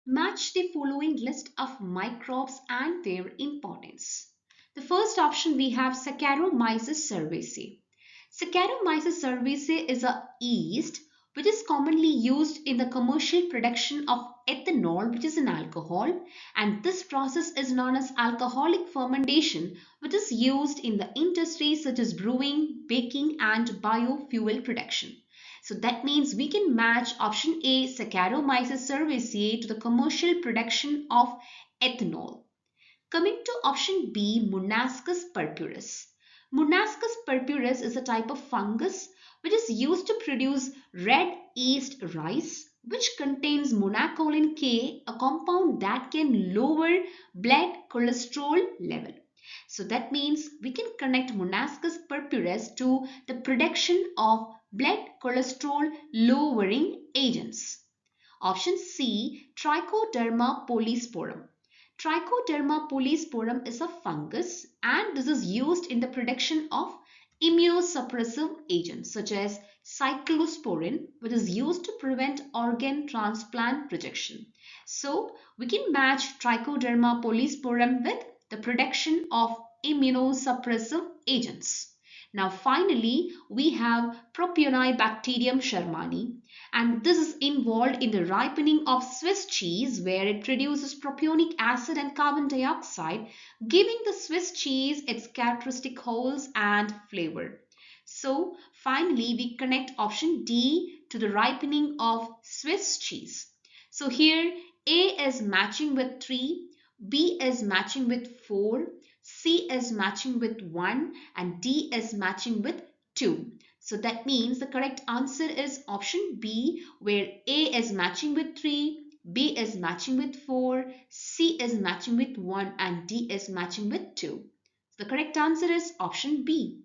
Match the following list of microbes and their importance. The first option we have Saccharomyces cerevisiae. Saccharomyces cerevisiae is a yeast which is commonly used in the commercial production of ethanol, which is an alcohol, and this process is known as alcoholic fermentation, which is used in the industries such as brewing, baking, and biofuel production. So that means we can match option A, Saccharomyces cerevisiae, to the commercial production of ethanol. Coming to option B, Monascus purpureus. Monascus purpureus is a type of fungus which is used to produce red yeast rice, which contains monacolin K, a compound that can lower blood cholesterol level. So that means we can connect Monascus purpureus to the production of blood cholesterol lowering agents. Option C, Trichoderma polysporum. Trichoderma polysporum is a fungus and this is used in the production of immunosuppressive agents such as cyclosporin, which is used to prevent organ transplant rejection. So we can match Trichoderma polysporum with the production of immunosuppressive agents. Now finally, we have Propionibacterium shermani, and this is involved in the ripening of Swiss cheese where it produces propionic acid and carbon dioxide, giving the Swiss cheese its characteristic holes and flavor. So finally, we connect option D to the ripening of Swiss cheese. So here A is matching with 3, B is matching with 4, C is matching with 1, and D is matching with 2. So that means the correct answer is option B, where A is matching with 3, B is matching with 4, C is matching with 1, and D is matching with 2. The correct answer is option B.